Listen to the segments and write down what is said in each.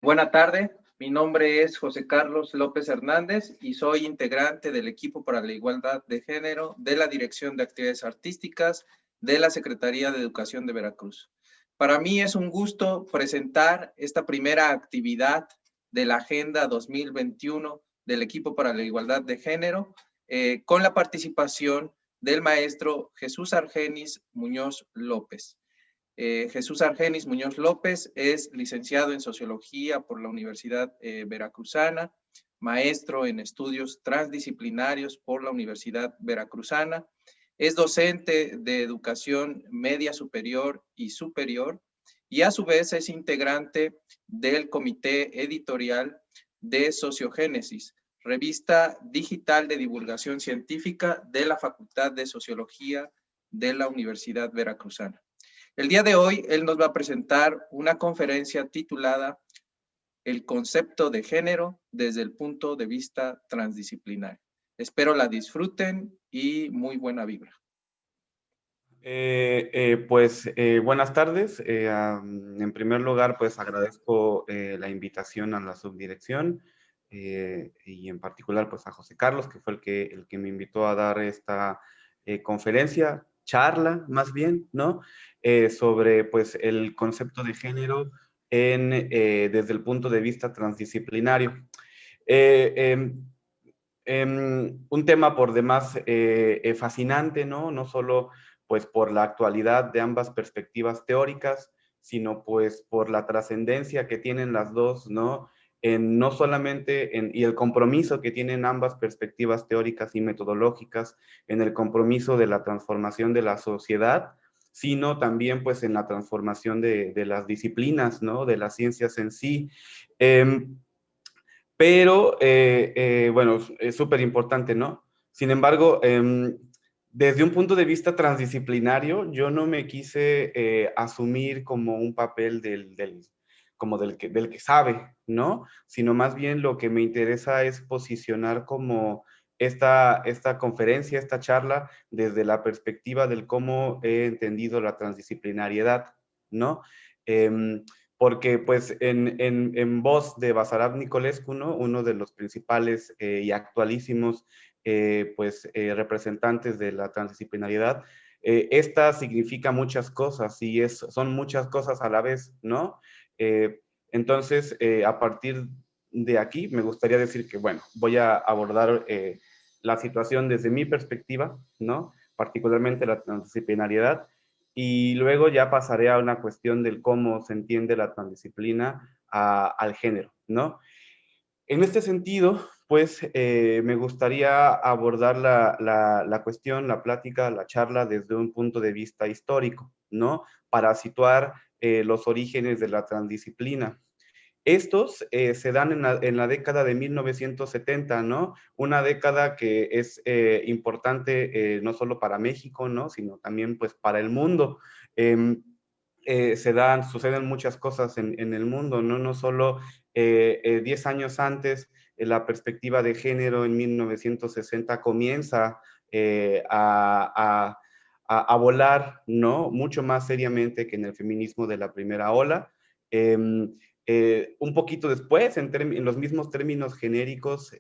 Buena tarde, mi nombre es José Carlos López Hernández y soy integrante del equipo para la igualdad de género de la Dirección de Actividades Artísticas de la Secretaría de Educación de Veracruz. Para mí es un gusto presentar esta primera actividad de la Agenda 2021 del equipo para la igualdad de género con la participación del maestro Jesús Argenis Muñoz López. Jesús Argenis Muñoz López es licenciado en Sociología por la Universidad Veracruzana, maestro en estudios transdisciplinarios por la Universidad Veracruzana, es docente de educación media superior y a su vez es integrante del comité editorial de Sociogénesis, revista digital de divulgación científica de la Facultad de Sociología de la Universidad Veracruzana. El día de hoy, él nos va a presentar una conferencia titulada El concepto de género desde el punto de vista transdisciplinario. Espero la disfruten y muy buena vibra. Buenas tardes. En primer lugar, pues agradezco la invitación a la subdirección y en particular pues a José Carlos, que fue el que me invitó a dar esta conferencia, charla más bien, ¿no? Sobre pues el concepto de género desde el punto de vista transdisciplinario. Un tema por demás fascinante, ¿no? No solo pues por la actualidad de ambas perspectivas teóricas, sino pues por la trascendencia que tienen las dos, ¿no? No solamente y el compromiso que tienen ambas perspectivas teóricas y metodológicas en el compromiso de la transformación de la sociedad, sino también pues en la transformación de las disciplinas, ¿no? De las ciencias en sí. Pero, bueno, es súper importante, ¿no? Sin embargo, desde un punto de vista transdisciplinario, yo no me quise asumir como un papel del que sabe, ¿no? Sino más bien lo que me interesa es posicionar como esta conferencia, esta charla, desde la perspectiva del cómo he entendido la transdisciplinariedad, ¿no? Porque pues en voz de Basarab Nicolescu, ¿no? Uno de los principales y actualísimos representantes de la transdisciplinariedad, esta significa muchas cosas y son muchas cosas a la vez, ¿no? Entonces, a partir de aquí, me gustaría decir que, bueno, voy a abordar la situación desde mi perspectiva, ¿no? Particularmente la transdisciplinariedad, y luego ya pasaré a una cuestión del cómo se entiende la transdisciplina al género, ¿no? En este sentido, pues me gustaría abordar la cuestión, la plática, la charla desde un punto de vista histórico, ¿no? Para situar los orígenes de la transdisciplina. Estos se dan en la década de 1970, ¿no? Una década que es importante no solo para México, ¿no? Sino también pues para el mundo. Suceden muchas cosas en el mundo, ¿no? No solo 10 años antes, la perspectiva de género en 1960 comienza a volar, ¿no? Mucho más seriamente que en el feminismo de la primera ola. Un poquito después, en los mismos términos genéricos,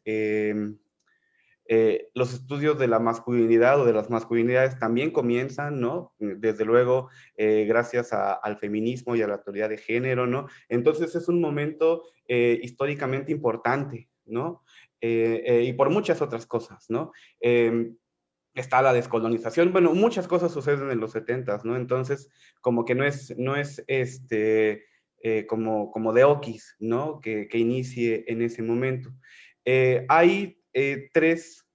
los estudios de la masculinidad o de las masculinidades también comienzan, ¿no? Desde luego, gracias al feminismo y a la teoría de género, ¿no? Entonces es un momento históricamente importante, ¿no? Y por muchas otras cosas, ¿no? Está la descolonización, bueno, muchas cosas suceden en los 70s, ¿no? Entonces, como que no es como de Okis, ¿no? Que inicie en ese momento. Hay tres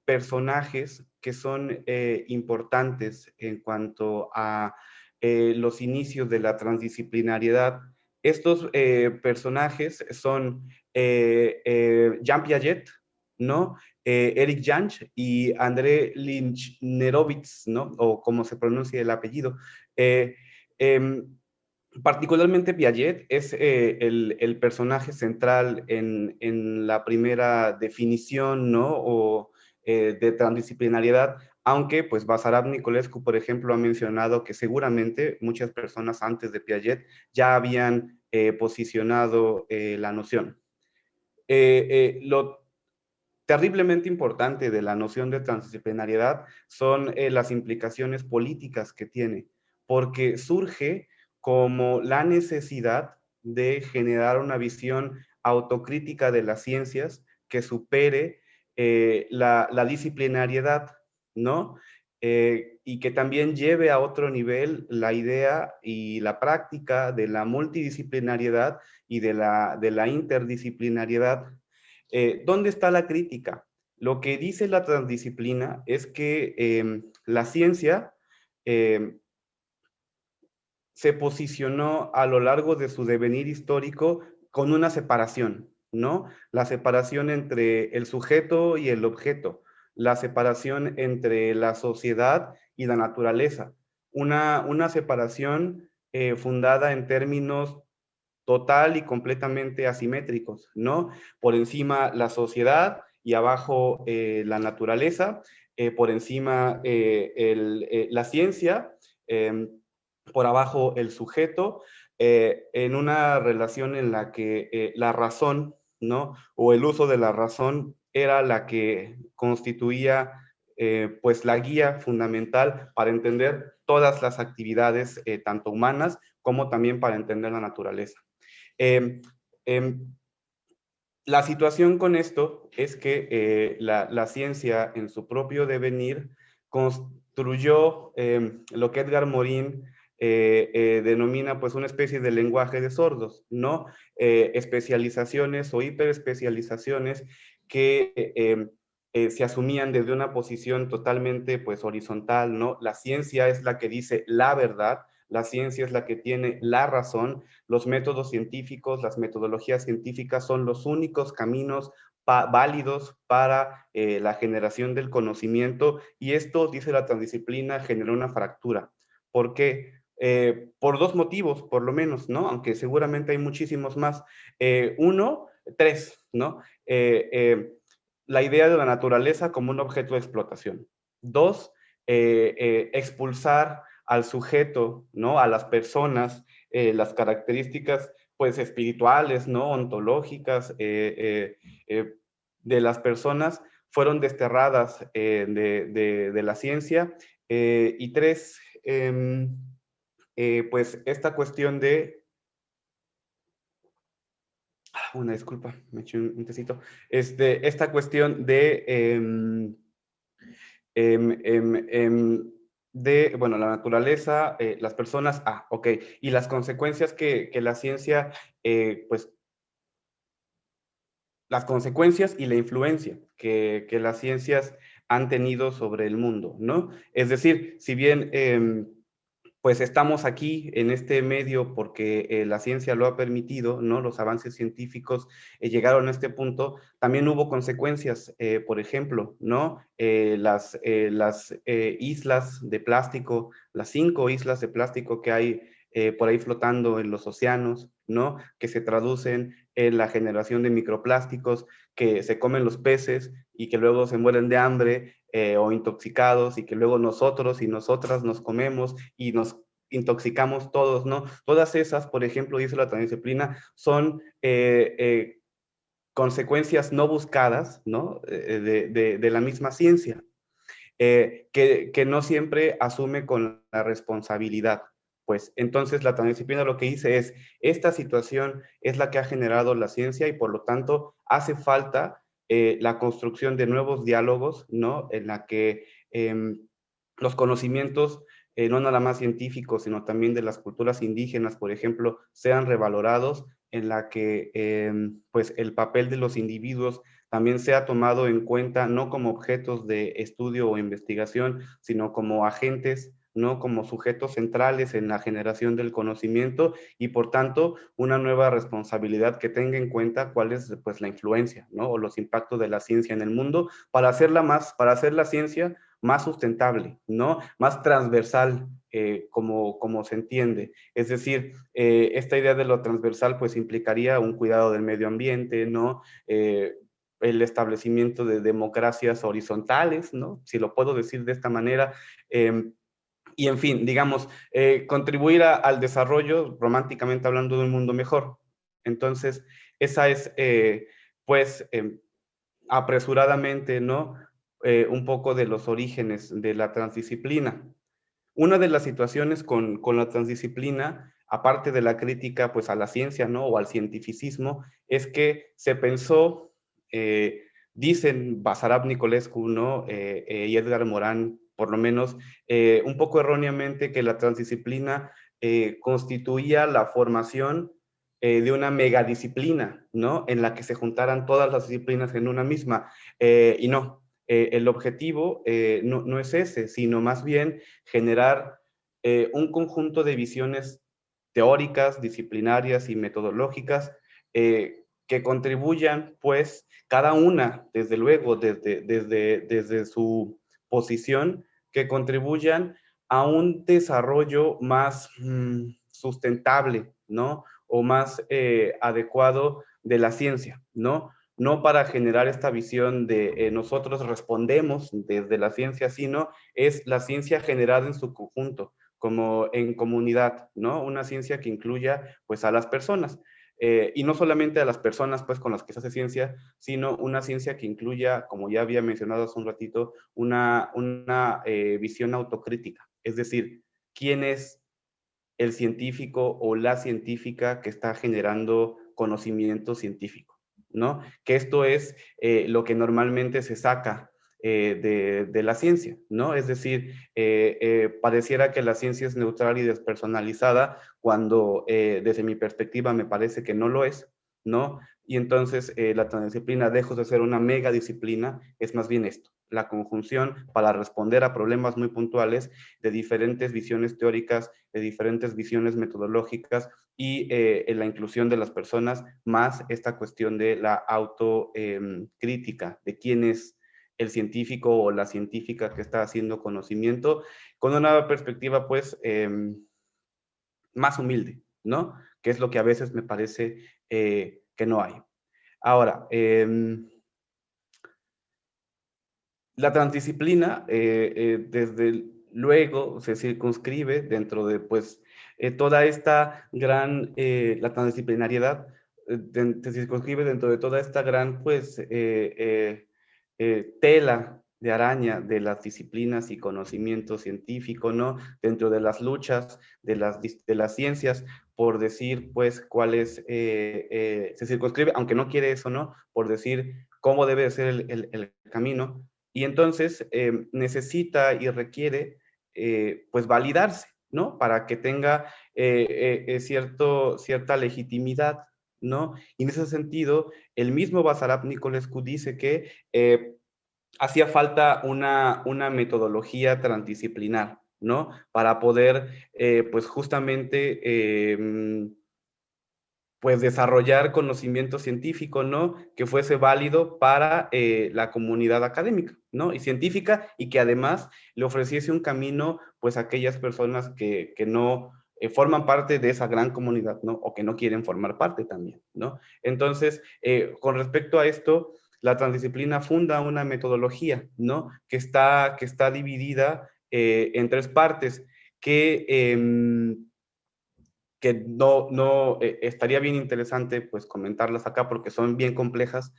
personajes que son importantes en cuanto a los inicios de la transdisciplinariedad. Estos personajes son Jean Piaget, ¿no? Eric Jansch y André Lynch-Nerovitz, ¿no? O como se pronuncia el apellido. Eh, eh, Particularmente Piaget es el personaje central en la primera definición, ¿no? De transdisciplinariedad, aunque pues Basarab Nicolescu, por ejemplo, ha mencionado que seguramente muchas personas antes de Piaget ya habían posicionado la noción. Lo terriblemente importante de la noción de transdisciplinariedad son las implicaciones políticas que tiene, porque surge como la necesidad de generar una visión autocrítica de las ciencias que supere la disciplinariedad, ¿no? Y que también lleve a otro nivel la idea y la práctica de la multidisciplinariedad y de la interdisciplinariedad. ¿Dónde está la crítica? Lo que dice la transdisciplina es que la ciencia se posicionó a lo largo de su devenir histórico con una separación, ¿no? La separación entre el sujeto y el objeto, la separación entre la sociedad y la naturaleza, una separación fundada en términos total y completamente asimétricos, ¿no? Por encima la sociedad y abajo la naturaleza, por encima la ciencia, por abajo el sujeto, en una relación en la que la razón, ¿no? O el uso de la razón era la que constituía pues la guía fundamental para entender todas las actividades, tanto humanas como también para entender la naturaleza. Eh, eh, la situación con esto es que la ciencia en su propio devenir construyó lo que Edgar Morin denomina pues una especie de lenguaje de sordos, ¿no? Especializaciones o hiperespecializaciones que se asumían desde una posición totalmente pues horizontal, ¿no? La ciencia es la que dice la verdad, la ciencia es la que tiene la razón, los métodos científicos, las metodologías científicas son los únicos caminos válidos para la generación del conocimiento, y esto, dice la transdisciplina, generó una fractura. ¿Por qué? Por dos motivos, por lo menos, ¿no? Aunque seguramente hay muchísimos más. Tres, ¿no? La idea de la naturaleza como un objeto de explotación. Dos, expulsar al sujeto, ¿no? A las personas, las características, pues, espirituales, ¿no? Ontológicas de las personas fueron desterradas de la ciencia. Y tres, pues, esta cuestión de una disculpa, me eché un tecito. Esta cuestión de, bueno, la naturaleza, las personas, ok, y las consecuencias que la ciencia, pues, las consecuencias y la influencia que las ciencias han tenido sobre el mundo, ¿no? Es decir, si bien pues estamos aquí en este medio porque la ciencia lo ha permitido, ¿no? Los avances científicos llegaron a este punto. También hubo consecuencias, por ejemplo, ¿no? Las islas de plástico, las 5 islas de plástico que hay por ahí flotando en los océanos, ¿no? Que se traducen en la generación de microplásticos que se comen los peces y que luego se mueren de hambre o intoxicados, y que luego nosotros y nosotras nos comemos y nos intoxicamos todos, ¿no? Todas esas, por ejemplo, dice la transdisciplina, son consecuencias no buscadas, ¿no? De la misma ciencia, que no siempre asume con la responsabilidad. Pues entonces la transdisciplina lo que dice es, esta situación es la que ha generado la ciencia y por lo tanto hace falta la construcción de nuevos diálogos, ¿no? En la que los conocimientos, no nada más científicos, sino también de las culturas indígenas, por ejemplo, sean revalorados, en la que pues el papel de los individuos también sea tomado en cuenta no como objetos de estudio o investigación, sino como agentes, no como sujetos centrales en la generación del conocimiento, y por tanto una nueva responsabilidad que tenga en cuenta cuál es pues la influencia, ¿no? O los impactos de la ciencia en el mundo para hacer la ciencia más sustentable, ¿no? Más transversal, como se entiende. Es decir, esta idea de lo transversal pues implicaría un cuidado del medio ambiente, ¿no? El establecimiento de democracias horizontales, ¿no? Si lo puedo decir de esta manera, y en fin, digamos, contribuir al desarrollo, románticamente hablando, de un mundo mejor. Entonces, esa es, pues, apresuradamente, ¿no? Un poco de los orígenes de la transdisciplina. Una de las situaciones con la transdisciplina, aparte de la crítica pues a la ciencia, ¿no? O al cientificismo, es que se pensó, dicen Basarab Nicolescu, ¿no? Y Edgar Morán, por lo menos, un poco erróneamente, que la transdisciplina constituía la formación de una megadisciplina, ¿no? En la que se juntaran todas las disciplinas en una misma. Y no, el objetivo no es ese, sino más bien generar un conjunto de visiones teóricas, disciplinarias y metodológicas que contribuyan, pues, cada una, desde luego, desde su posición, que contribuyan a un desarrollo más sustentable, ¿no? O más adecuado de la ciencia, ¿no? No para generar esta visión de nosotros respondemos desde la ciencia, sino es la ciencia generada en su conjunto, como en comunidad, ¿no? Una ciencia que incluya, pues, a las personas. Y no solamente a las personas, pues, con las que se hace ciencia, sino una ciencia que incluya, como ya había mencionado hace un ratito, una visión autocrítica. Es decir, quién es el científico o la científica que está generando conocimiento científico, ¿no? Que esto es lo que normalmente se saca de la ciencia, ¿no? Es decir, pareciera que la ciencia es neutral y despersonalizada cuando desde mi perspectiva me parece que no lo es, ¿no? Y entonces la transdisciplina, lejos de ser una mega disciplina, es más bien esto, la conjunción para responder a problemas muy puntuales de diferentes visiones teóricas, de diferentes visiones metodológicas y en la inclusión de las personas, más esta cuestión de la autocrítica, de quién es el científico o la científica que está haciendo conocimiento, con una perspectiva, pues, más humilde, ¿no? Que es lo que a veces me parece que no hay. Ahora, la transdisciplina, desde luego, se circunscribe dentro de, pues, toda esta gran, la transdisciplinariedad, se circunscribe dentro de toda esta gran, pues, tela de araña de las disciplinas y conocimiento científico, ¿no? Dentro de las luchas de las ciencias, por decir, pues, cuál es, se circunscribe, aunque no quiere eso, ¿no? Por decir cómo debe ser el camino, y entonces necesita y requiere pues validarse, ¿no? Para que tenga cierta legitimidad, ¿no? Y en ese sentido, el mismo Basarab Nicolescu dice que hacía falta una metodología transdisciplinar, ¿no? Para poder, pues justamente, pues desarrollar conocimiento científico, ¿no? Que fuese válido para la comunidad académica, ¿no? Y científica, y que además le ofreciese un camino, pues, a aquellas personas que no forman parte de esa gran comunidad, ¿no? O que no quieren formar parte también, ¿no? Entonces, con respecto a esto, la transdisciplina funda una metodología, ¿no? Que está dividida en tres partes, que estaría bien interesante pues comentarlas acá porque son bien complejas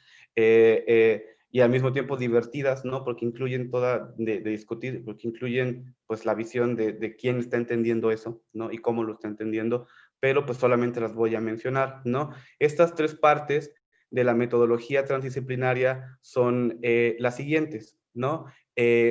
y al mismo tiempo divertidas, ¿no? Porque incluyen de discutir, porque incluyen pues la visión de quién está entendiendo eso, ¿no? Y cómo lo está entendiendo, pero pues solamente las voy a mencionar, ¿no? Estas tres partes de la metodología transdisciplinaria son las siguientes, ¿no?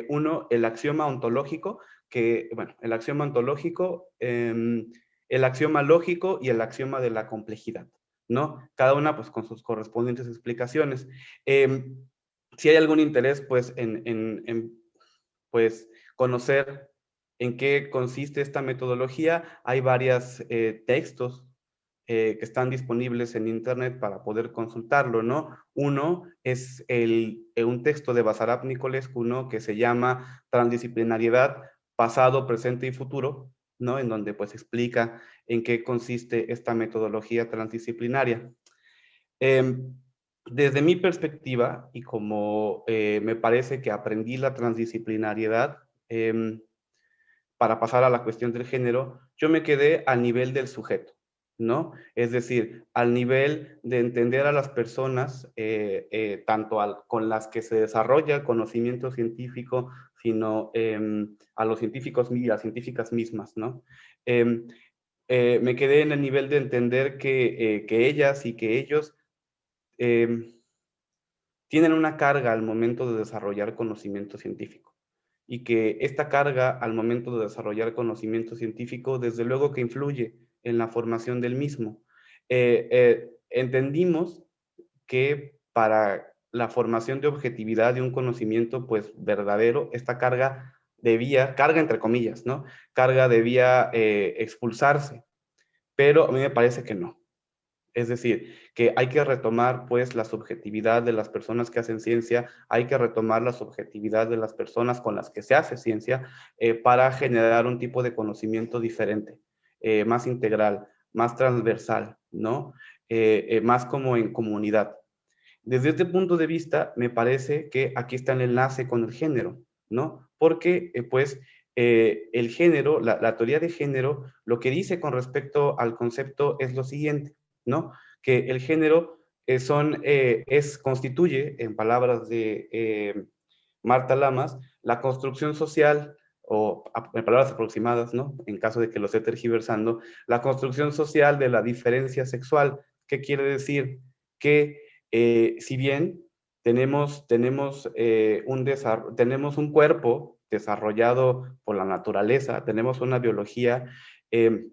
Uno, el axioma ontológico, que, bueno, el axioma ontológico, el axioma lógico y el axioma de la complejidad, ¿no? Cada una pues con sus correspondientes explicaciones. Si hay algún interés pues pues conocer en qué consiste esta metodología, hay varios textos que están disponibles en internet para poder consultarlo, ¿no? Uno es un texto de Basarab Nicolescu, ¿no? Que se llama Transdisciplinariedad, pasado, presente y futuro, ¿no? En donde pues explica en qué consiste esta metodología transdisciplinaria. Desde mi perspectiva, y como me parece que aprendí la transdisciplinariedad, para pasar a la cuestión del género, yo me quedé al nivel del sujeto, ¿no? Es decir, al nivel de entender a las personas, tanto con las que se desarrolla el conocimiento científico, sino a los científicos y a las científicas mismas, ¿no? Em, me quedé en el nivel de entender que ellas y que ellos em, tienen una carga al momento de desarrollar conocimiento científico y que esta carga al momento de desarrollar conocimiento científico, desde luego que influye en la formación del mismo. Entendimos que para la formación de objetividad de un conocimiento pues verdadero, esta carga entre comillas, ¿no? Carga debía expulsarse, pero a mí me parece que no. Es decir, que hay que retomar pues la subjetividad de las personas que hacen ciencia, hay que retomar la subjetividad de las personas con las que se hace ciencia para generar un tipo de conocimiento diferente, más integral, más transversal, ¿no? Más como en comunidad. Desde este punto de vista, me parece que aquí está el enlace con el género, ¿no? Porque, el género, la teoría de género, lo que dice con respecto al concepto es lo siguiente, ¿no? Que el género constituye, en palabras de Marta Lamas, la construcción social, o en palabras aproximadas, ¿no? En caso de que lo esté tergiversando, la construcción social de la diferencia sexual. ¿Qué quiere decir? Que si bien tenemos un cuerpo desarrollado por la naturaleza, tenemos una biología, eh,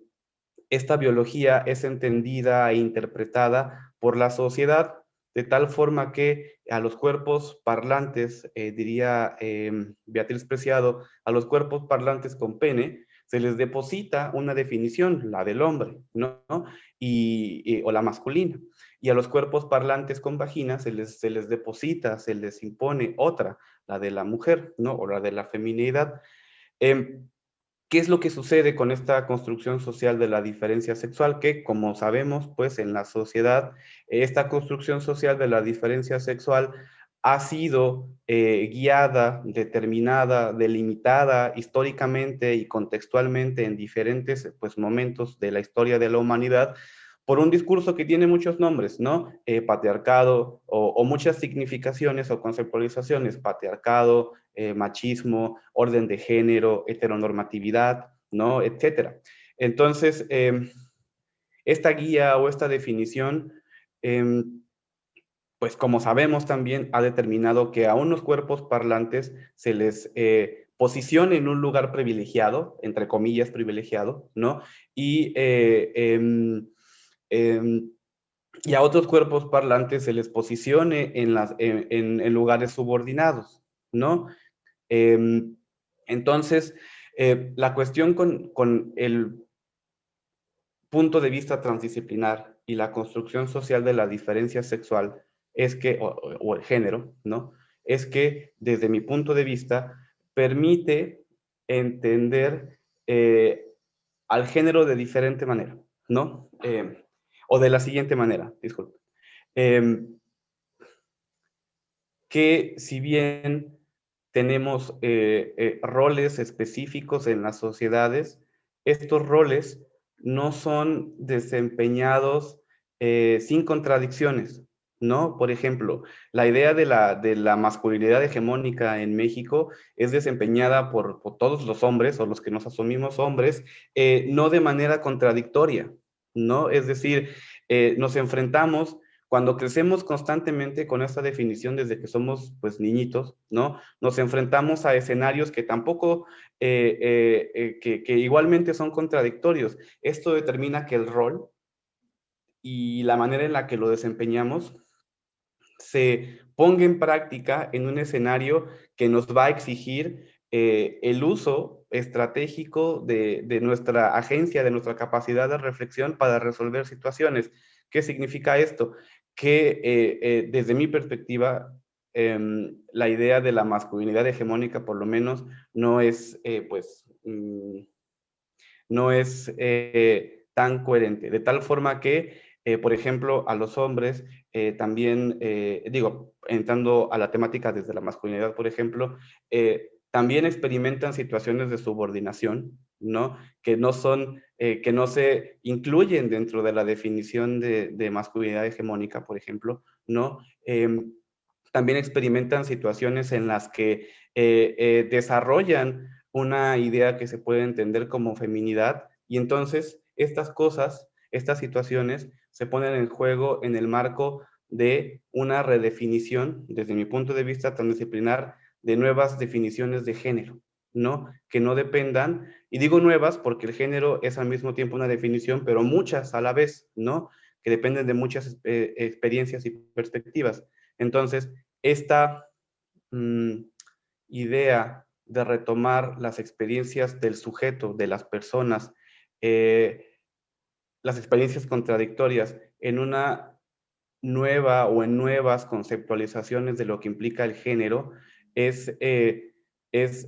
esta biología es entendida e interpretada por la sociedad de tal forma que a los cuerpos parlantes, diría Beatriz Preciado, a los cuerpos parlantes con pene se les deposita una definición, la del hombre, ¿no? O la masculina. Y a los cuerpos parlantes con vagina se les deposita, se les impone otra, la de la mujer, ¿no? O la de la feminidad. Eh, ¿Qué es lo que sucede con esta construcción social de la diferencia sexual? Que, como sabemos, pues en la sociedad, esta construcción social de la diferencia sexual ha sido guiada, determinada, delimitada históricamente y contextualmente en diferentes pues, momentos de la historia de la humanidad por un discurso que tiene muchos nombres, ¿no? Patriarcado o muchas significaciones o conceptualizaciones, patriarcado, machismo, orden de género, heteronormatividad, ¿no? Etcétera. Entonces, esta guía o esta definición, pues como sabemos también, ha determinado que a unos cuerpos parlantes se les posicione en un lugar privilegiado, entre comillas privilegiado, ¿no? Y em, y a otros cuerpos parlantes se les posicione en lugares subordinados, ¿no? Eh, entonces, la cuestión con el punto de vista transdisciplinar y la construcción social de la diferencia sexual es que, o el género, ¿no? Es que desde mi punto de vista permite entender al género de diferente manera, ¿no? O de la siguiente manera, disculpe. Eh, que si bien tenemos roles específicos en las sociedades, estos roles no son desempeñados sin contradicciones, ¿no? Por ejemplo, la idea de la masculinidad hegemónica en México es desempeñada por todos los hombres o los que nos asumimos hombres, no de manera contradictoria, ¿no? Es decir, nos enfrentamos cuando crecemos constantemente con esta definición desde que somos pues niñitos, ¿no? Nos enfrentamos a escenarios que tampoco, que igualmente son contradictorios. Esto determina que el rol y la manera en la que lo desempeñamos se ponga en práctica en un escenario que nos va a exigir el uso estratégico de nuestra agencia, de nuestra capacidad de reflexión para resolver situaciones. ¿Qué significa esto? Que desde mi perspectiva, la idea de la masculinidad hegemónica, por lo menos, no es, no es tan coherente, de tal forma que, por ejemplo, a los hombres también, entrando a la temática desde la masculinidad, por ejemplo, también experimentan situaciones de subordinación, ¿no? Que no se incluyen dentro de la definición de masculinidad hegemónica, por ejemplo, ¿no? También experimentan situaciones en las que desarrollan una idea que se puede entender como feminidad, y entonces estas cosas, estas situaciones se ponen en juego en el marco de una redefinición, desde mi punto de vista transdisciplinar, de nuevas definiciones de género, ¿no? Que no dependan, y digo nuevas porque el género es al mismo tiempo una definición, pero muchas a la vez, ¿no? Que dependen de muchas experiencias y perspectivas. Entonces, esta idea de retomar las experiencias del sujeto, de las personas, las experiencias contradictorias en una nueva o en nuevas conceptualizaciones de lo que implica el género, es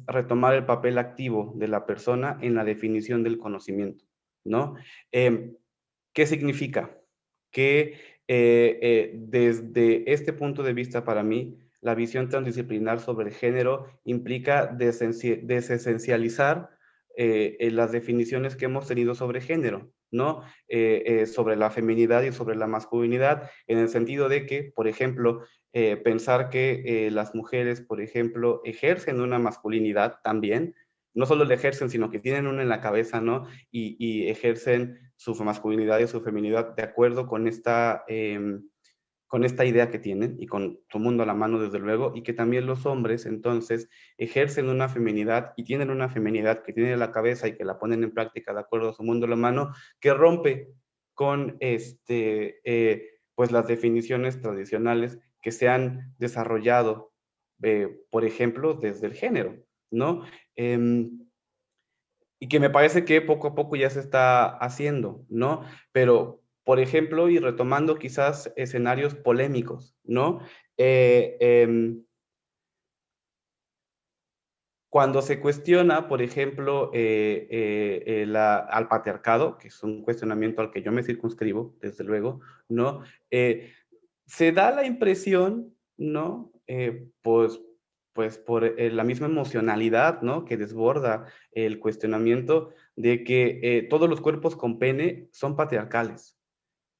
retomar el papel activo de la persona en la definición del conocimiento, ¿no? ¿Qué significa? Que desde este punto de vista, para mí, la visión transdisciplinar sobre el género implica desesencializar las definiciones que hemos tenido sobre género, ¿no? Sobre la feminidad y sobre la masculinidad, en el sentido de que, por ejemplo, pensar que las mujeres, por ejemplo, ejercen una masculinidad también, no solo la ejercen, sino que tienen una en la cabeza, ¿no? Y ejercen su masculinidad y su feminidad de acuerdo con esta idea que tienen y con su mundo a la mano, desde luego, y que también los hombres, entonces, ejercen una feminidad y tienen una feminidad que tienen en la cabeza y que la ponen en práctica de acuerdo a su mundo a la mano, que rompe con pues las definiciones tradicionales que se han desarrollado, por ejemplo, desde el género, ¿no? Y que me parece que poco a poco ya se está haciendo, ¿no? Pero, por ejemplo, y retomando quizás escenarios polémicos, ¿no? Eh, eh, Cuando se cuestiona, por ejemplo, al patriarcado, que es un cuestionamiento al que yo me circunscribo, desde luego, ¿no? Se da la impresión, ¿no? Pues por la misma emocionalidad, ¿no? Que desborda el cuestionamiento de que todos los cuerpos con pene son patriarcales.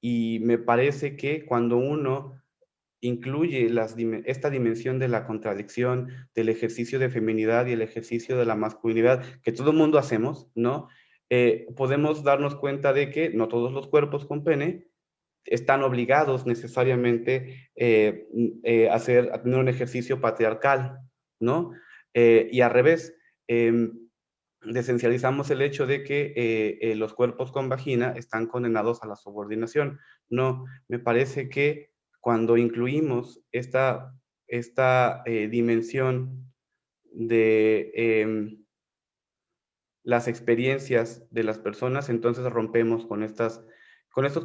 Y me parece que cuando uno incluye esta dimensión de la contradicción, del ejercicio de feminidad y el ejercicio de la masculinidad que todo el mundo hacemos, ¿no? Podemos darnos cuenta de que no todos los cuerpos con pene están obligados necesariamente a tener un ejercicio patriarcal, ¿no? Y al revés, desencializamos el hecho de que los cuerpos con vagina están condenados a la subordinación. No, me parece que cuando incluimos esta dimensión de las experiencias de las personas, entonces rompemos con estos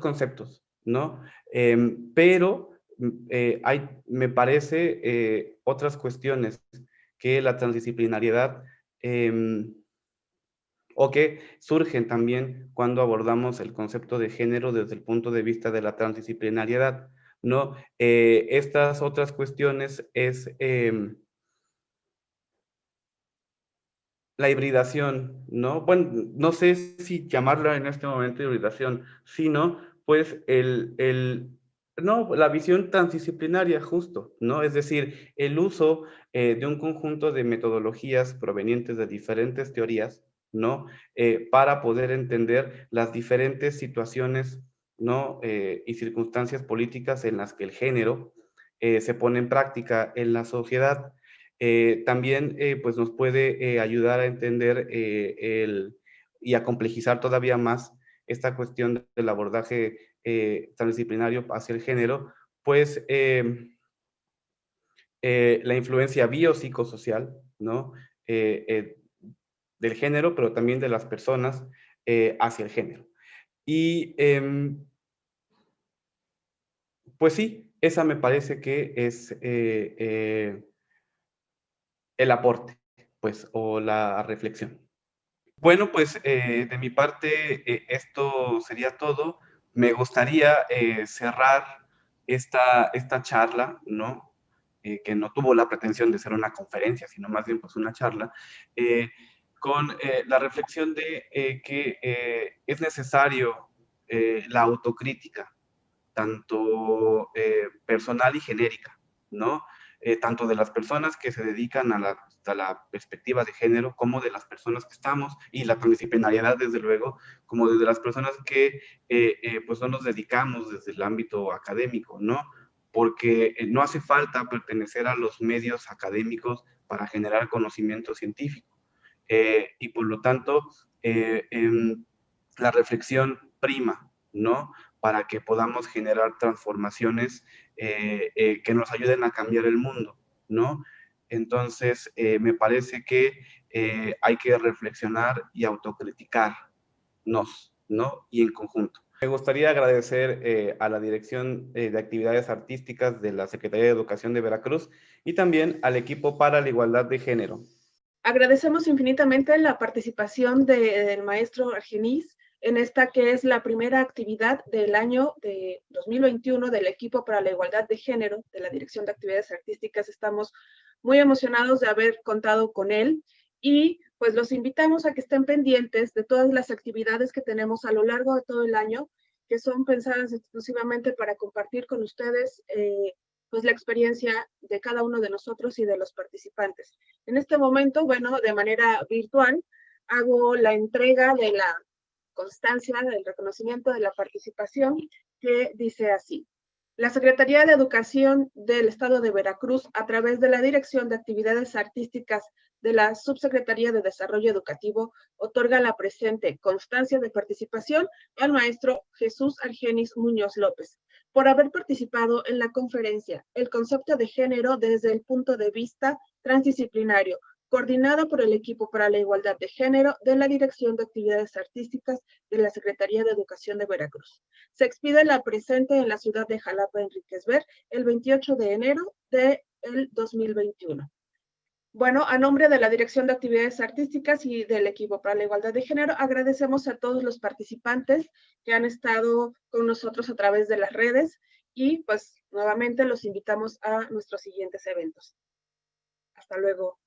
conceptos, ¿no? Pero me parece otras cuestiones que la transdisciplinariedad o que surgen también cuando abordamos el concepto de género desde el punto de vista de la transdisciplinariedad, ¿no? Estas otras cuestiones es la hibridación, ¿no? Bueno, no sé si llamarla en este momento hibridación, sino pues no, la visión transdisciplinaria justo, ¿no? Es decir, el uso de un conjunto de metodologías provenientes de diferentes teorías, ¿no? Para poder entender las diferentes situaciones, ¿no? Y circunstancias políticas en las que el género se pone en práctica en la sociedad. También pues nos puede ayudar a entender y a complejizar todavía más esta cuestión del abordaje transdisciplinario hacia el género, pues la influencia biopsicosocial, ¿no? Del género, pero también de las personas hacia el género. Y pues sí, esa me parece que es el aporte, pues, o la reflexión. Bueno, pues de mi parte esto sería todo. Me gustaría cerrar esta charla, ¿no? Que no tuvo la pretensión de ser una conferencia, sino más bien pues una charla, eh, con la reflexión de que es necesario la autocrítica, tanto personal y genérica, ¿no? Tanto de las personas que se dedican a la perspectiva de género, como de las personas que estamos, y la transdisciplinariedad, desde luego, como de las personas que pues no nos dedicamos desde el ámbito académico, ¿no? Porque no hace falta pertenecer a los medios académicos para generar conocimiento científico. Y por lo tanto, la reflexión prima, ¿no? Para que podamos generar transformaciones que nos ayuden a cambiar el mundo, ¿no? Entonces, me parece que hay que reflexionar y autocriticarnos, ¿no? Y en conjunto. Me gustaría agradecer a la Dirección de Actividades Artísticas de la Secretaría de Educación de Veracruz y también al equipo para la igualdad de género. Agradecemos infinitamente la participación del maestro Argenis en esta que es la primera actividad del año de 2021 del equipo para la igualdad de género de la Dirección de Actividades Artísticas. Estamos muy emocionados de haber contado con él y pues los invitamos a que estén pendientes de todas las actividades que tenemos a lo largo de todo el año, que son pensadas exclusivamente para compartir con ustedes pues la experiencia de cada uno de nosotros y de los participantes. En este momento, bueno, de manera virtual, hago la entrega de la constancia del reconocimiento de la participación que dice así. La Secretaría de Educación del Estado de Veracruz, a través de la Dirección de Actividades Artísticas de la Subsecretaría de Desarrollo Educativo, otorga la presente constancia de participación al maestro Jesús Argenis Muñoz López, por haber participado en la conferencia El concepto de género desde el punto de vista transdisciplinario, coordinada por el equipo para la igualdad de género de la Dirección de Actividades Artísticas de la Secretaría de Educación de Veracruz. Se expide la presente en la ciudad de Jalapa, Enríquez Ver, el 28 de enero del 2021. Bueno, a nombre de la Dirección de Actividades Artísticas y del equipo para la igualdad de género, agradecemos a todos los participantes que han estado con nosotros a través de las redes y pues nuevamente los invitamos a nuestros siguientes eventos. Hasta luego.